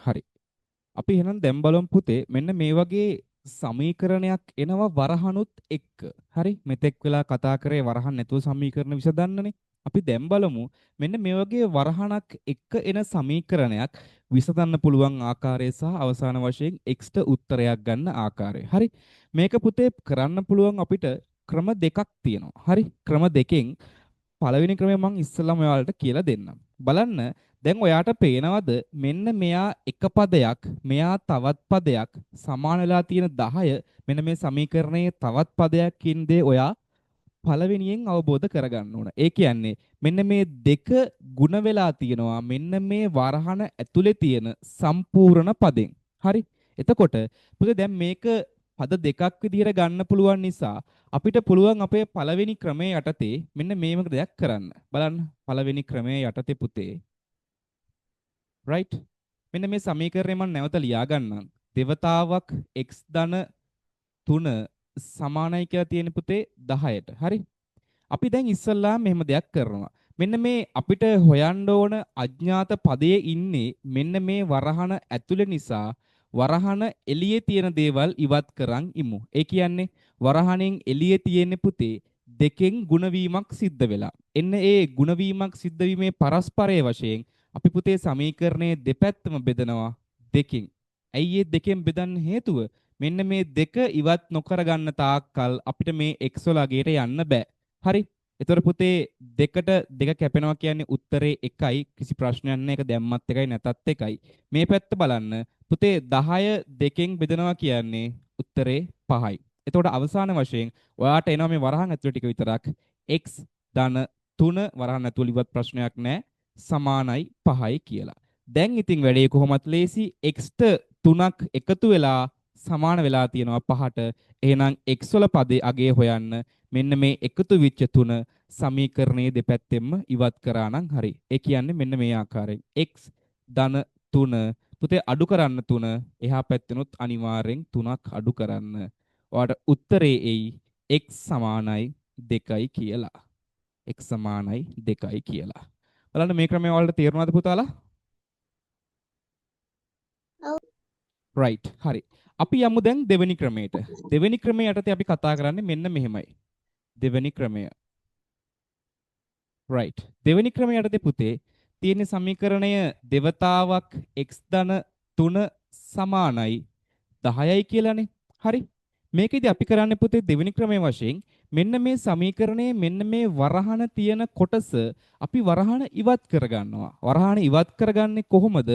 හරි. අපි එහෙනම් දැන් බලමු පුතේ මෙන්න මේ වගේ සමීකරණයක් එනවා වරහනුත් එක්ක. හරි? මෙතෙක් වෙලා කතා කරේ වරහන් නැතුව සමීකරණ විසඳන්නනේ. අපි දැන් බලමු මෙන්න මේ වගේ වරහණක් එක්ක එන සමීකරණයක් විසඳන්න පුළුවන් ආකාරය සහ අවසාන වශයෙන් x ට උත්තරයක් ගන්න ආකාරය. හරි? මේක පුතේ කරන්න පුළුවන් අපිට ක්‍රම දෙකක් තියෙනවා. හරි? ක්‍රම දෙකෙන් පළවෙනි ක්‍රමය මම ඉස්සෙල්ලාම ඔයාලට කියලා දෙන්නම්. බලන්න දැන් ඔයාට පේනවද මෙන්න මෙයා එක පදයක් මෙයා තවත් පදයක් සමාන වෙලා තියෙන 10 මෙන්න මේ සමීකරණයේ තවත් පදයකින් දේ ඔයා පළවෙනියෙන් අවබෝධ කරගන්න ඕන. ඒ කියන්නේ මෙන්න මේ දෙක ಗುಣ වෙලා තියෙනවා මෙන්න මේ වරහන ඇතුලේ තියෙන සම්පූර්ණ පදෙන්. හරි? එතකොට පුතේ දැන් මේක පද දෙකක් විදිහට ගන්න පුළුවන් නිසා අපිට පුළුවන් අපේ පළවෙනි ක්‍රමයේ යටතේ මෙන්න මේක දෙයක් කරන්න. බලන්න පළවෙනි ක්‍රමයේ යටතේ පුතේ. right? මෙන්න මේ සමීකරණය මම නැවත ලියා ගන්නම්. දෙවතාවක් x ධන 3 සමානයි කියලා තියෙන පුතේ 10ට. හරි? අපි දැන් ඉස්සල්ලා මෙහෙම දෙයක් කරනවා. මෙන්න මේ අපිට හොයන්න ඕන අඥාත පදයේ ඉන්නේ මෙන්න මේ වරහන ඇතුලේ නිසා වරහන එළියේ තියෙන දේවල් ඉවත් කරන් ඉමු. ඒ කියන්නේ වරහණෙන් එළියේ තියෙන පුතේ දෙකෙන් ಗುಣවීමක් සිද්ධ වෙලා. එන්න ඒ ಗುಣවීමක් සිද්ධ වීමේ පරස්පරයේ වශයෙන් අපි පුතේ සමීකරණයේ දෙපැත්තම බෙදනවා දෙකෙන්. ඇයි මේ දෙකෙන් බෙදන්න හේතුව? මෙන්න මේ දෙක ඉවත් නොකර ගන්න තාක්කල් අපිට මේ x වල අගයට යන්න බෑ. හරි? එතකොට පුතේ දෙකට දෙක කැපෙනවා කියන්නේ උත්තරේ 1යි. කිසි ප්‍රශ්නයක් නැහැ. ඒක දැම්මත් 1යි නැතත් 1යි. මේ පැත්ත බලන්න. පුතේ 10 දෙකෙන් බෙදනවා කියන්නේ උත්තරේ 5යි. එතකොට අවසාන වශයෙන් ඔයාට එනවා මේ වරහන් ඇතුළේ ටික විතරක් x ධන 3 වරහන් ඇතුළේ ඉවත් ප්‍රශ්නයක් නැහැ. සමානයි 5යි කියලා. දැන් ඉතින් වැඩේ කොහොමත් ලේසි. x ට 3ක් එකතු වෙලා සමාන වෙලා තියෙනවා 5ට. එහෙනම් x වල පදේ අගය හොයන්න මෙන්න මේ එකතු වෙච්ච 3 සමීකරණයේ දෙපැත්තෙන්ම ඉවත් කරා නම් හරි. ඒ කියන්නේ මෙන්න මේ ආකාරයෙන් x ධන 3 පුතේ අඩු කරන්න 3 එහා පැත්තෙනුත් අනිවාර්යෙන් 3ක් අඩු කරන්න. ඔයාට උත්තරේ එයි x සමානයි 2යි කියලා. x සමානයි 2යි කියලා. බලන්න මේ ක්‍රමය වලට තේරුණාද පුතාලා? right. හරි. අපි යමු දැන් දෙවෙනි ක්‍රමයට. දෙවෙනි ක්‍රමයේ යටතේ අපි කතා කරන්නේ මෙන්න මෙහෙමයි. දෙවෙනි ක්‍රමය. right. දෙවෙනි ක්‍රමයේ යටතේ පුතේ තියෙන සමීකරණය දෙවතාවක් x ධන 3 සමානයි 10යි කියලානේ. හරි? මේකෙදි අපි කරන්නේ පුතේ දෙවෙනි ක්‍රමයේ වශයෙන් මෙන්න මේ සමීකරණයේ මෙන්න මේ වරහන තියෙන කොටස අපි වරහන ඉවත් කරගන්නවා. වරහන ඉවත් කරගන්නේ කොහොමද?